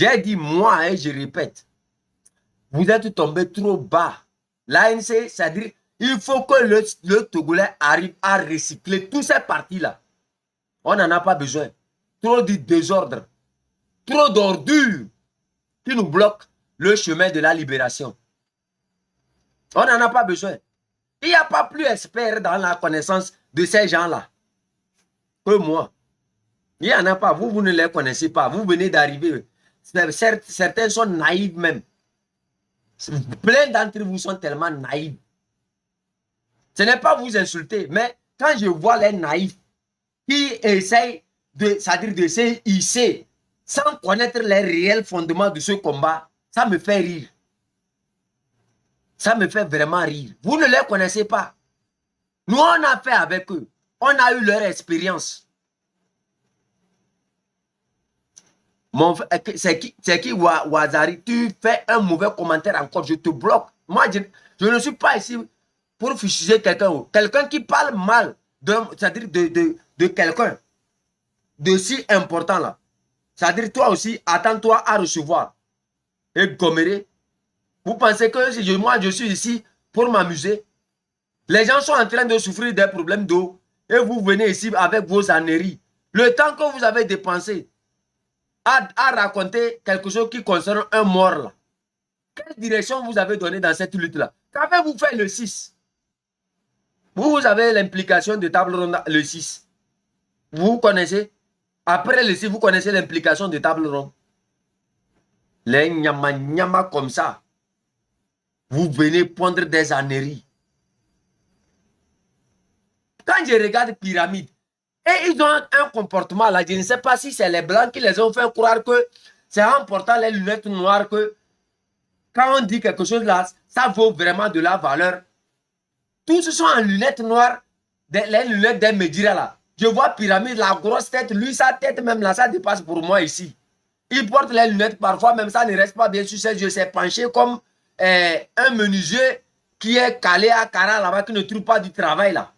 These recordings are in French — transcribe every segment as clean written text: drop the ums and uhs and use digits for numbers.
J'ai dit moi, et je répète, vous êtes tombé trop bas. L'ANC, c'est-à-dire, il faut que le Togolais arrive à recycler tous ces partis-là. On n'en a pas besoin. Trop de désordre, trop d'ordures qui nous bloquent le chemin de la libération. On n'en a pas besoin. Il n'y a pas plus expert dans la connaissance de ces gens-là que moi. Il n'y en a pas. Vous ne les connaissez pas. Vous venez d'arriver. Certains sont naïfs même. Plein d'entre vous sont tellement naïfs. Ce n'est pas vous insulter, mais quand je vois les naïfs qui essayent c'est-à-dire de se hisser sans connaître les réels fondements de ce combat, ça me fait rire. Ça me fait vraiment rire. Vous ne les connaissez pas. Nous, on a fait avec eux. On a eu leur expérience. C'est qui Ouazzari? Tu fais un mauvais commentaire encore, je te bloque. Moi, je ne suis pas ici pour fustiger quelqu'un. Quelqu'un qui parle mal, c'est-à-dire de quelqu'un de si important là. C'est-à-dire toi aussi, attends-toi à recevoir. Et gomméré. Vous pensez que moi, je suis ici pour m'amuser? Les gens sont en train de souffrir des problèmes d'eau et vous venez ici avec vos âneries. Le temps que vous avez dépensé à raconter quelque chose qui concerne un mort là. Quelle direction vous avez donné dans cette lutte-là? Qu'avez-vous fait le 6? Vous avez l'implication de table ronde le 6. Vous connaissez? Après le 6, vous connaissez l'implication de table ronde. Les nyama comme ça. Vous venez prendre des âneries. Quand je regarde Pyramide, et ils ont un comportement là, je ne sais pas si c'est les Blancs qui les ont fait croire que c'est en portant les lunettes noires que quand on dit quelque chose là, ça vaut vraiment de la valeur. Tous sont en lunettes noires, les lunettes des Médira là. Je vois Pyramide, la grosse tête, lui, sa tête même là, ça dépasse pour moi ici. Il porte les lunettes, parfois même ça ne reste pas bien sur ses yeux, c'est penché comme un menuisier qui est calé à Cara là-bas, qui ne trouve pas du travail là.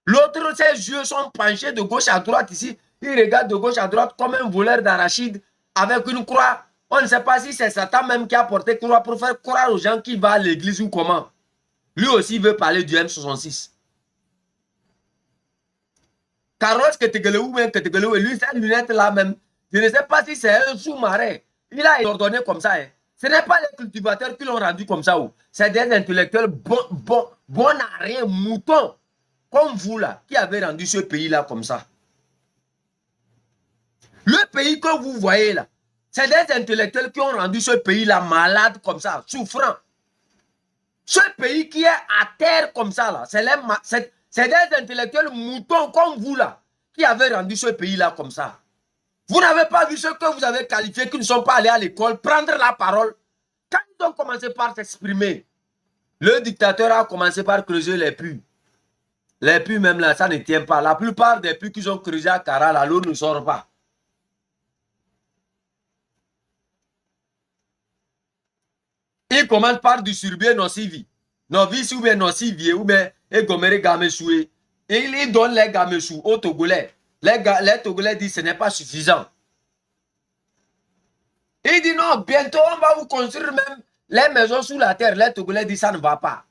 L'autre, ses yeux sont penchés de gauche à droite ici. Il regarde de gauche à droite comme un voleur d'arachide avec une croix. On ne sait pas si c'est Satan même qui a porté croix pour faire croire aux gens qu'il va à l'église ou comment. Lui aussi veut parler du M66. Carlos Ketegelou, lui, cette lunette là même, je ne sais pas si c'est un sous-marin. Il a ordonné comme ça. Hein. Ce n'est pas les cultivateurs qui l'ont rendu comme ça. C'est des intellectuels bon à rien, moutons. Comme vous là, qui avez rendu ce pays-là comme ça. Le pays que vous voyez là, c'est des intellectuels qui ont rendu ce pays-là malade comme ça, souffrant. Ce pays qui est à terre comme ça là, c'est des intellectuels moutons comme vous là, qui avez rendu ce pays-là comme ça. Vous n'avez pas vu ceux que vous avez qualifiés qui ne sont pas allés à l'école, prendre la parole. Quand ils ont commencé par s'exprimer, le dictateur a commencé par creuser les puits. Les puits même là, ça ne tient pas. La plupart des puits qu'ils ont creusés à Cara, là, l'eau ne sort pas. Ils commencent par distribuer nos civis. Nos vis ou bien nos civiers ou bien Egomere Gamesoué. Et ils donnent les Gamesou aux Togolais. Les Togolais disent que ce n'est pas suffisant. Ils disent non, bientôt on va vous construire même les maisons sous la terre. Les Togolais disent ça ne va pas.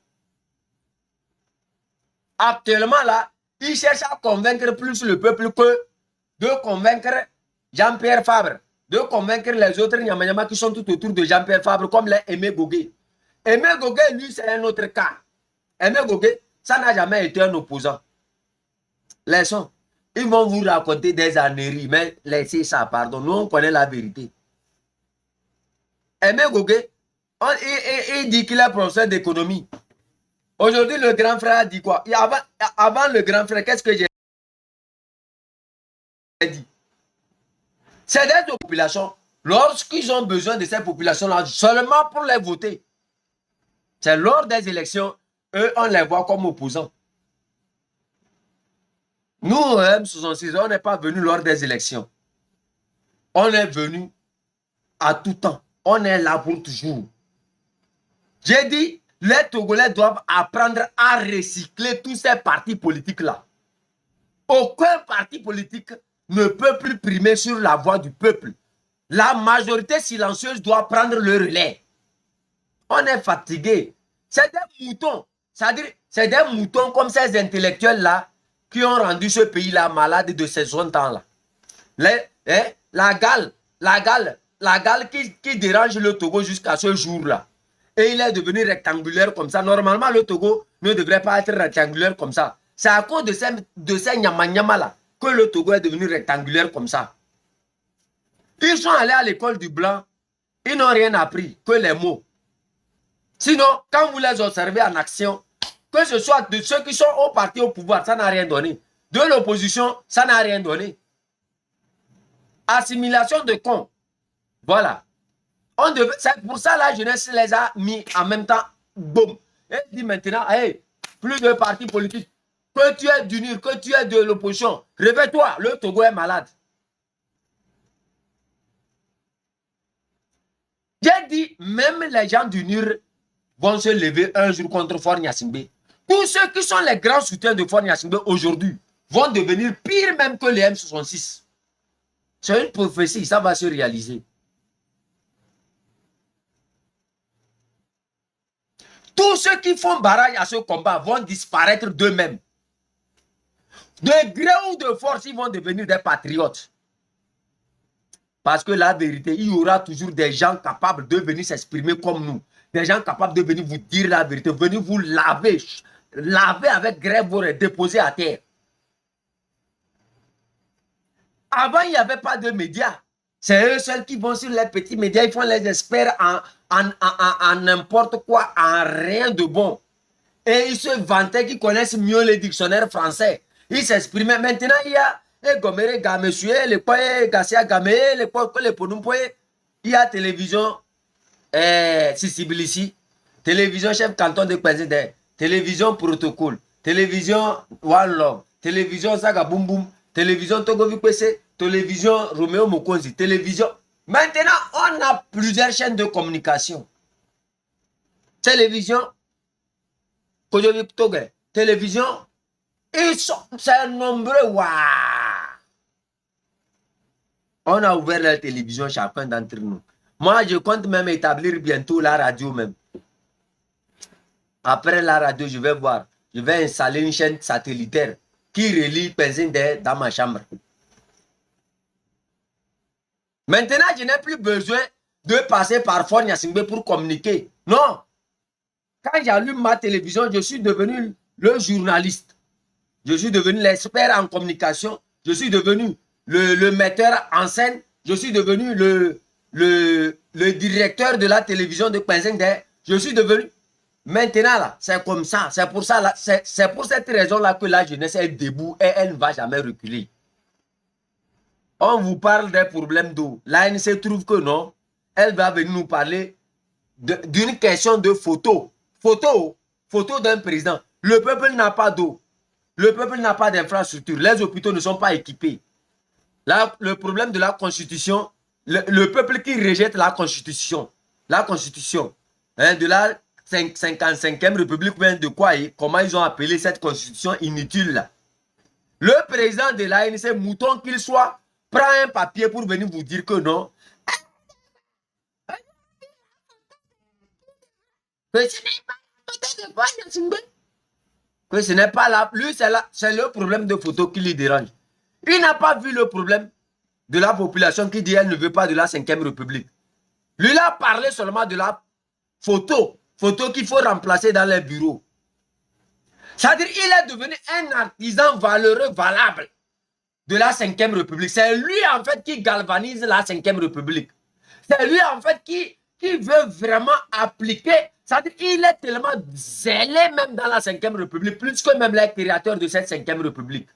Actuellement, là, ils cherchent à convaincre plus le peuple que de convaincre Jean-Pierre Fabre, de convaincre les autres Nyamanyama qui sont tout autour de Jean-Pierre Fabre, comme les Aimé Gogué. Aimé Gogué, lui, c'est un autre cas. Aimé Gogué, ça n'a jamais été un opposant. Laissons. Ils vont vous raconter des âneries, mais laissez ça, pardon. Nous, on connaît la vérité. Aimé Gogué, il dit qu'il est professeur d'économie. Aujourd'hui, le grand frère dit quoi? Avant le grand frère, qu'est-ce que j'ai dit? C'est des populations. Lorsqu'ils ont besoin de ces populations-là, seulement pour les voter. C'est lors des élections, eux, on les voit comme opposants. Nous, M66, on n'est pas venus lors des élections. On est venu à tout temps. On est là pour toujours. J'ai dit, les Togolais doivent apprendre à recycler tous ces partis politiques-là. Aucun parti politique ne peut plus primer sur la voix du peuple. La majorité silencieuse doit prendre le relais. On est fatigué. C'est des moutons. C'est-à-dire, c'est des moutons comme ces intellectuels-là qui ont rendu ce pays-là malade de ces 60 ans-là. La gale qui dérange le Togo jusqu'à ce jour-là. Et il est devenu rectangulaire comme ça. Normalement, le Togo ne devrait pas être rectangulaire comme ça. C'est à cause de ces nyama-nyama-là que le Togo est devenu rectangulaire comme ça. Ils sont allés à l'école du blanc. Ils n'ont rien appris que les mots. Sinon, quand vous les observez en action, que ce soit de ceux qui sont au parti au pouvoir, ça n'a rien donné. De l'opposition, ça n'a rien donné. Assimilation de cons. Voilà. C'est pour ça la jeunesse les a mis en même temps. Boum. Et dit maintenant, hey, plus de partis politiques. Que tu es d'unir, que tu es de l'opposition. Réveille-toi, le Togo est malade. J'ai dit, même les gens d'unir vont se lever un jour contre Faure Gnassingbé. Tous ceux qui sont les grands soutiens de Faure Gnassingbé aujourd'hui vont devenir pire même que les M66. C'est une prophétie, ça va se réaliser. Tous ceux qui font barrage à ce combat vont disparaître d'eux-mêmes. De gré ou de force, ils vont devenir des patriotes. Parce que la vérité, il y aura toujours des gens capables de venir s'exprimer comme nous. Des gens capables de venir vous dire la vérité, venir vous laver avec grève et déposer à terre. Avant, il n'y avait pas de médias. C'est eux seuls qui vont sur les petits médias, ils font les experts en n'importe quoi, en rien de bon. Et ils se vantaient qu'ils connaissent mieux les dictionnaires français. Ils s'exprimaient. Maintenant, il y a Gomere Gamesue, les Poye, Gassia Game, les Ponumpoye. Il y a télévision Sissibilissi, télévision chef canton de président, télévision protocole, télévision One Love, télévision Saga Boum Boum, télévision Togo Vikwese, télévision Roméo Mokonzi, télévision. Maintenant, on a plusieurs chaînes de communication. Télévision, Kodjovik Togé, télévision, c'est nombreux. Waouh! On a ouvert la télévision, chacun d'entre nous. Moi, je compte même établir bientôt la radio même. Après la radio, je vais voir. Je vais installer une chaîne satellitaire qui relie Penzinde dans ma chambre. Maintenant, je n'ai plus besoin de passer par Faure Gnassingbé pour communiquer. Non. Quand j'allume ma télévision, je suis devenu le journaliste. Je suis devenu l'expert en communication. Je suis devenu le metteur en scène. Je suis devenu le directeur de la télévision de Penzinde. Je suis devenu... Maintenant, là, c'est comme ça. C'est pour ça, là, c'est pour cette raison-là que la jeunesse est debout et elle ne va jamais reculer. On vous parle des problèmes d'eau. L'ANC trouve que non. Elle va venir nous parler d'une question de photo. Photo d'un président. Le peuple n'a pas d'eau. Le peuple n'a pas d'infrastructure. Les hôpitaux ne sont pas équipés. Là, le problème de la Constitution, le peuple qui rejette la Constitution hein, de la 55e République, de quoi, comment ils ont appelé cette Constitution inutile là. Le président de l'ANC, mouton qu'il soit, prend un papier pour venir vous dire que non. Que ce n'est pas là. Lui, c'est le problème de photo qui lui dérange. Il n'a pas vu le problème de la population qui dit qu'elle ne veut pas de la 5e République. Lui, il a parlé seulement de la photo qu'il faut remplacer dans les bureaux. C'est-à-dire qu'il est devenu un artisan valeureux, valable de la 5e République. C'est lui, en fait, qui galvanise la 5e République. C'est lui, en fait, qui veut vraiment appliquer. C'est-à-dire qu'il est tellement zélé même dans la 5e République, plus que même les créateurs de cette 5e République.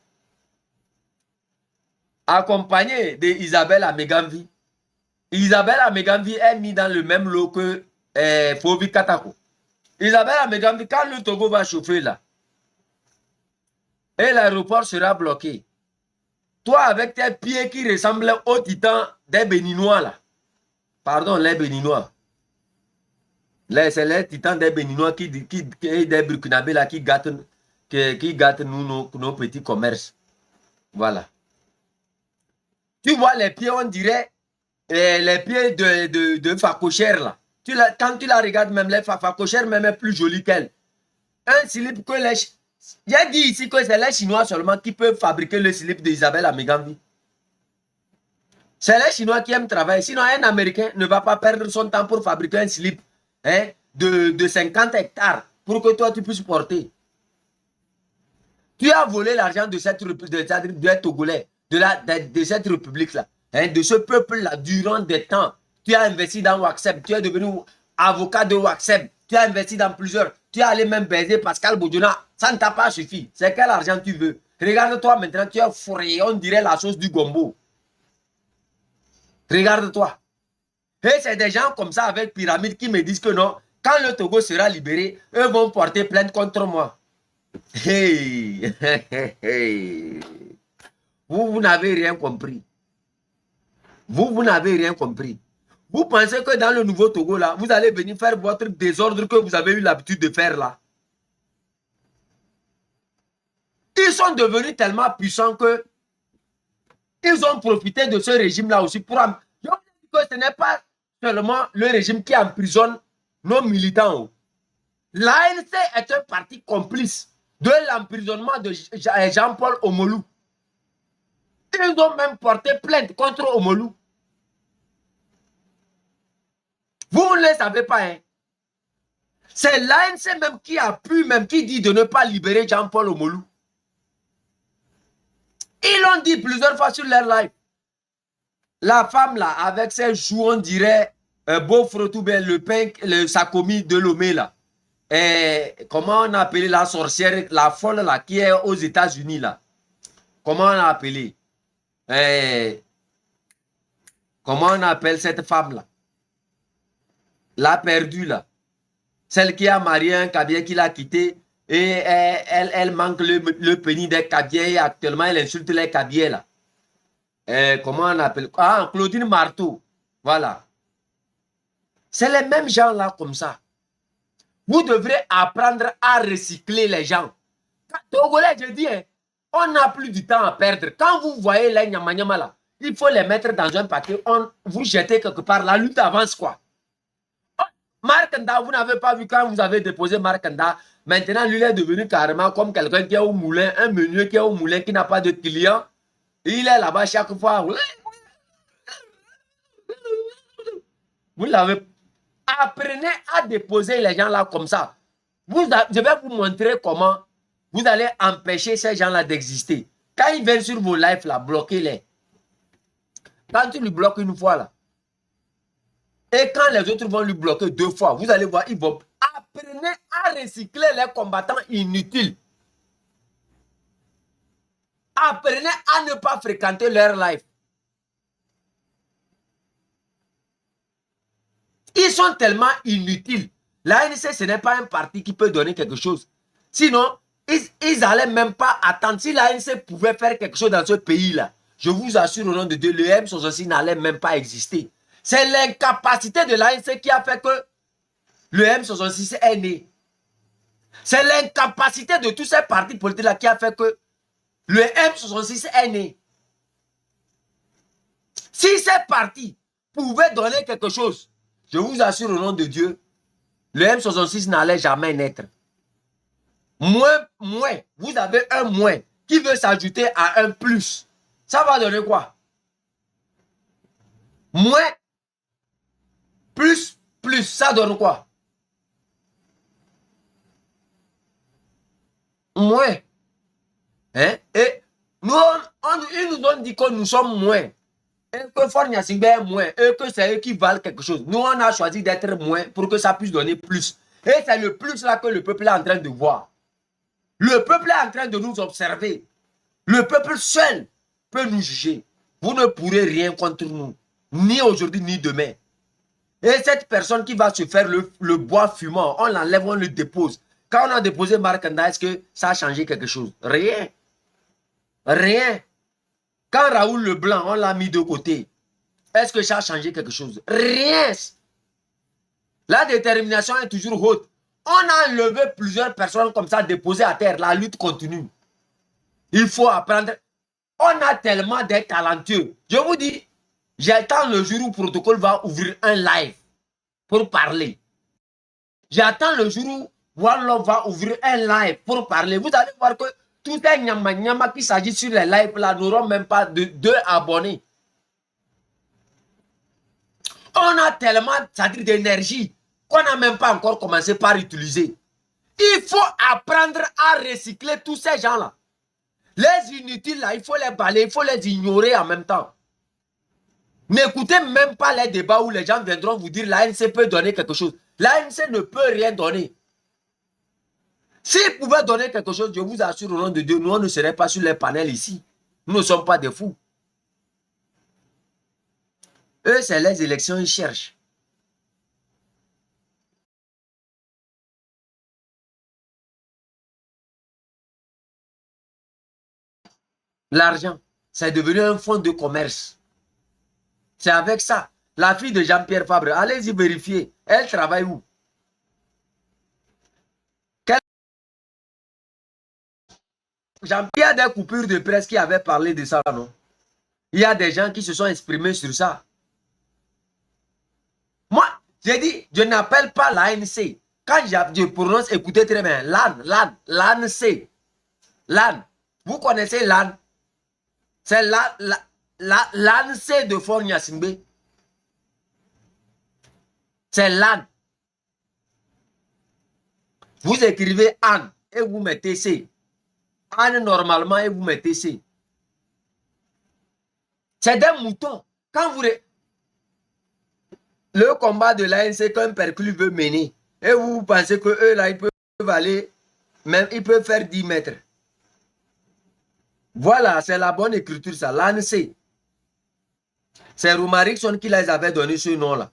Accompagné d'Isabelle Amegamvi. Isabelle Amegamvi est mise dans le même lot que Fovi Katako. Isabelle Amegamvi, quand le Togo va chauffer là, et l'aéroport sera bloqué, toi avec tes pieds qui ressemblent aux titans des Béninois là, pardon, les Béninois, c'est les titans des Béninois qui des Burkinabés là qui gâtent nos petits commerces. Voilà. Tu vois les pieds, on dirait les pieds de Facochère là. Quand tu la regardes, même les Facochère même est plus jolie qu'elle. Un slip que les... J'ai dit ici que c'est les Chinois seulement qui peuvent fabriquer le slip d'Isabelle Amégambi. C'est les Chinois qui aiment travailler. Sinon, un Américain ne va pas perdre son temps pour fabriquer un slip hein, de 50 hectares pour que toi, tu puisses porter. Tu as volé l'argent de cette Togolais, de cette république-là, hein, de ce peuple-là, durant des temps. Tu as investi dans WhatsApp, tu es devenu avocat de WhatsApp, tu as investi dans plusieurs, tu es allé même baiser Pascal Bodjona, ça ne t'a pas suffi. C'est quel argent tu veux? Regarde-toi maintenant, tu es fourré, on dirait la sauce du gombo. Regarde-toi. Et c'est des gens comme ça avec pyramide qui me disent que non, quand le Togo sera libéré, eux vont porter plainte contre moi. Hey, hey. Vous n'avez rien compris. Vous n'avez rien compris. Vous pensez que dans le nouveau Togo, là, vous allez venir faire votre désordre que vous avez eu l'habitude de faire là. Ils sont devenus tellement puissants que ils ont profité de ce régime-là aussi pour... Je vous dis que ce n'est pas seulement le régime qui emprisonne nos militants. L'ANC est un parti complice de l'emprisonnement de Jean-Paul Omolou. Ils ont même porté plainte contre Omolou. Vous ne le savez pas, hein? C'est l'ANC même qui a pu, même qui dit de ne pas libérer Jean-Paul Omolou. Ils l'ont dit plusieurs fois sur leur live. La femme là, avec ses joues, on dirait Beaufort tout bien, le pain, sa commis de Lomé là. Et comment on a appelé la sorcière, la folle là, qui est aux États-Unis là. Comment on a appelé? Comment on appelle cette femme là? La perdue là. Celle qui a marié un cabier qui l'a quitté et elle manque le pénis des cabiers et actuellement elle insulte les cabiers là. Comment on appelle? Ah, Claudine Marteau. Voilà. C'est les mêmes gens là comme ça. Vous devrez apprendre à recycler les gens. Togolais, je dis, hein, on n'a plus du temps à perdre. Quand vous voyez les nyama là, il faut les mettre dans un paquet, vous jetez quelque part, la lutte avance quoi. Markanda, vous n'avez pas vu quand vous avez déposé Markanda. Maintenant, lui, il est devenu carrément comme quelqu'un qui est au moulin, un meunier qui est au moulin, qui n'a pas de clients. Il est là-bas chaque fois. Vous l'avez. Apprenez à déposer les gens là comme ça. Je vais vous montrer comment vous allez empêcher ces gens-là d'exister. Quand ils viennent sur vos lives là, bloquez-les. Quand tu lui bloques une fois là, et quand les autres vont lui bloquer 2 fois, vous allez voir, ils vont... Apprenez à recycler les combattants inutiles. Apprenez à ne pas fréquenter leur life. Ils sont tellement inutiles. L'ANC, ce n'est pas un parti qui peut donner quelque chose. Sinon, ils n'allaient même pas attendre. Si l'ANC pouvait faire quelque chose dans ce pays-là, je vous assure au nom de Dieu, le M66 n'allait même pas exister. C'est l'incapacité de l'ANC qui a fait que le M66 est né. C'est l'incapacité de tous ces partis politiques-là qui a fait que le M66 est né. Si ces partis pouvaient donner quelque chose, je vous assure au nom de Dieu, le M66 n'allait jamais naître. Moins, vous avez un moins qui veut s'ajouter à un plus. Ça va donner quoi? Moins, plus, ça donne quoi? Moins. Hein? Et nous, ils nous ont dit que nous sommes moins. Et que Fornia Singbe est moins. Et que c'est eux qui valent quelque chose. Nous, on a choisi d'être moins pour que ça puisse donner plus. Et c'est le plus là que le peuple est en train de voir. Le peuple est en train de nous observer. Le peuple seul peut nous juger. Vous ne pourrez rien contre nous. Ni aujourd'hui, ni demain. Et cette personne qui va se faire le bois fumant, on l'enlève, on le dépose. Quand on a déposé Markanda, est-ce que ça a changé quelque chose? Rien. Rien. Quand Raoul Leblanc, on l'a mis de côté, est-ce que ça a changé quelque chose? Rien. La détermination est toujours haute. On a enlevé plusieurs personnes comme ça, déposées à terre. La lutte continue. Il faut apprendre. On a tellement des talentueux. Je vous dis, j'attends le jour où Protocole va ouvrir un live pour parler. J'attends le jour où One Love va ouvrir un live pour parler. Vous allez voir que tout les nyama qui s'agit sur les lives là n'auront même pas de 2 abonnés. On a tellement, c'est-à-dire d'énergie, qu'on n'a même pas encore commencé par utiliser. Il faut apprendre à recycler tous ces gens-là. Les inutiles là, il faut les balayer, il faut les ignorer en même temps. N'écoutez même pas les débats où les gens viendront vous dire l'ANC peut donner quelque chose. L'ANC ne peut rien donner. S'ils pouvaient donner quelque chose, je vous assure au nom de Dieu, nous on ne serait pas sur les panels ici. Nous ne sommes pas des fous. Eux, c'est les élections, ils cherchent. L'argent, c'est devenu un fonds de commerce. C'est avec ça. La fille de Jean-Pierre Fabre, allez-y vérifier. Elle travaille où? Jean-Pierre a des coupures de presse qui avaient parlé de ça, non? Il y a des gens qui se sont exprimés sur ça. Moi, j'ai dit, je n'appelle pas l'ANC. Quand je prononce, écoutez très bien, l'ANC. LAN. Vous connaissez LAN? C'est l'ANC de Fort Gnassingbé. C'est LAN. Vous écrivez AN et vous mettez C. AN normalement et vous mettez C. C'est des moutons. Quand vous... Le combat de l'ANC qu'un perclus veut mener, et vous pensez que eux là, ils peuvent aller, même ils peuvent faire 10 mètres. Voilà, c'est la bonne écriture ça, l'ANC. C'est Romarikson qui les avait donné ce nom-là.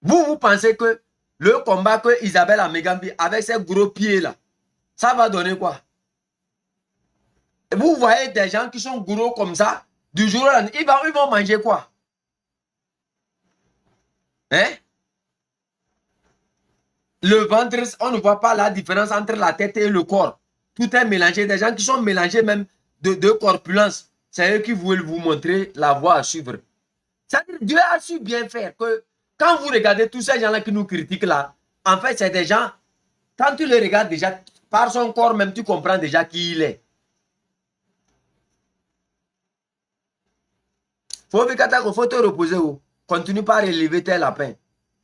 Vous pensez que le combat que Isabelle Amégambi avec ses gros pieds-là, ça va donner quoi? Vous voyez des gens qui sont gros comme ça, du jour au lendemain, ils vont manger quoi? Hein? Le ventre, on ne voit pas la différence entre la tête et le corps. Tout est mélangé. Des gens qui sont mélangés même de corpulence. C'est eux qui veulent vous montrer la voie à suivre. C'est-à-dire Dieu a su bien faire que quand vous regardez tous ces gens-là qui nous critiquent là, en fait, c'est des gens, quand tu les regardes déjà, par son corps même, tu comprends déjà qui il est. Faut te reposer. Continue par élever tes lapins.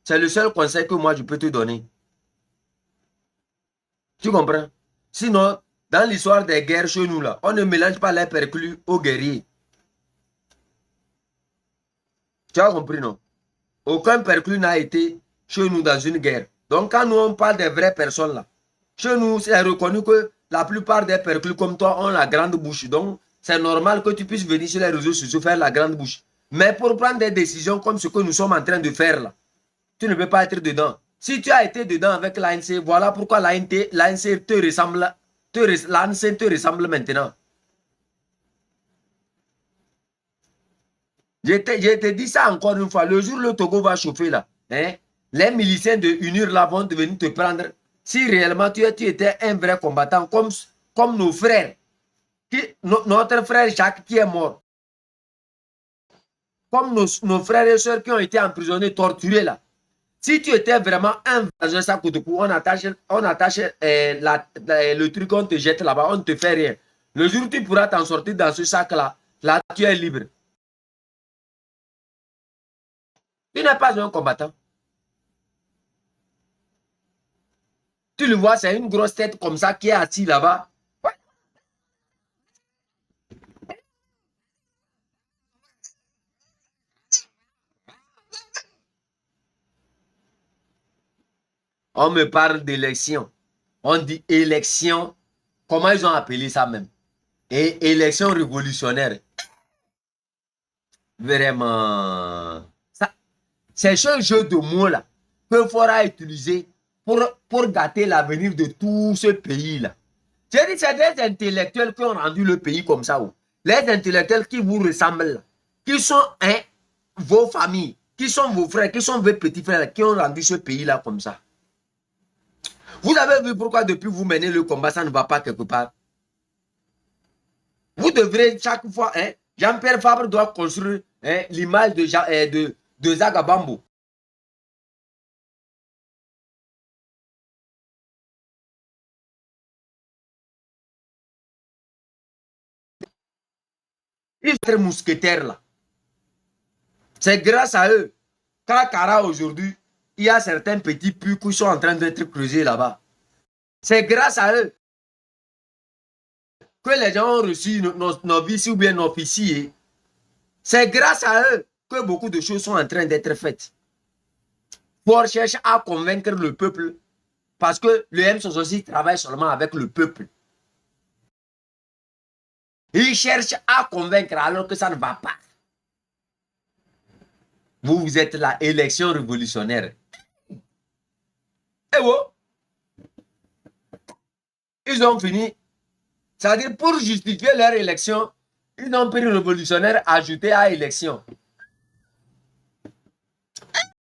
C'est le seul conseil que moi je peux te donner. Tu comprends? Sinon, dans l'histoire des guerres chez nous, là, on ne mélange pas les perclus aux guerriers. Tu as compris, non? Aucun perclus n'a été chez nous dans une guerre. Donc, quand nous, on parle des vraies personnes, là, chez nous, c'est reconnu que la plupart des perclus comme toi ont la grande bouche. Donc, c'est normal que tu puisses venir sur les réseaux sociaux faire la grande bouche. Mais pour prendre des décisions comme ce que nous sommes en train de faire, là, tu ne peux pas être dedans. Si tu as été dedans avec l'ANC, voilà pourquoi l'ANC te ressemble. L'ANC te ressemble maintenant. Je te dis ça encore une fois. Le jour où le Togo va chauffer là, hein, les miliciens de UNIR là vont venir te prendre. Si réellement tu étais un vrai combattant comme nos frères, notre frère Jacques qui est mort, comme nos frères et soeurs qui ont été emprisonnés, torturés là. Si tu étais vraiment un dans un sac de cou, on attache le truc, on te jette là-bas, on ne te fait rien. Le jour où tu pourras t'en sortir dans ce sac-là, là, tu es libre. Tu n'es pas un combattant. Tu le vois, c'est une grosse tête comme ça qui est assise là-bas. On me parle d'élection. On dit élection. Comment ils ont appelé ça même? Et élection révolutionnaire. Vraiment. C'est ce jeu de mots là qu'il faudra utiliser pour gâter l'avenir de tout ce pays-là. J'ai dit, c'est des intellectuels qui ont rendu le pays comme ça. Les intellectuels qui vous ressemblent, là, qui sont vos familles, qui sont vos frères, qui sont vos petits frères, qui ont rendu ce pays-là comme ça. Vous avez vu pourquoi depuis vous menez le combat, ça ne va pas quelque part. Vous devrez chaque fois, hein, Jean-Pierre Fabre doit construire hein, l'image de Zagabambo. Ils sont mousquetaires là. C'est grâce à eux qu'à Kara aujourd'hui, il y a certains petits puits qui sont en train d'être creusés là-bas. C'est grâce à eux que les gens ont reçu nos vices ou bien nos officiers. C'est grâce à eux que beaucoup de choses sont en train d'être faites. Pour chercher à convaincre le peuple parce que le M66 travaille seulement avec le peuple. Ils cherchent à convaincre alors que ça ne va pas. Vous êtes la élection révolutionnaire. Et vous, ils ont fini. C'est-à-dire pour justifier leur élection, ils ont pris révolutionnaire ajouté à élection.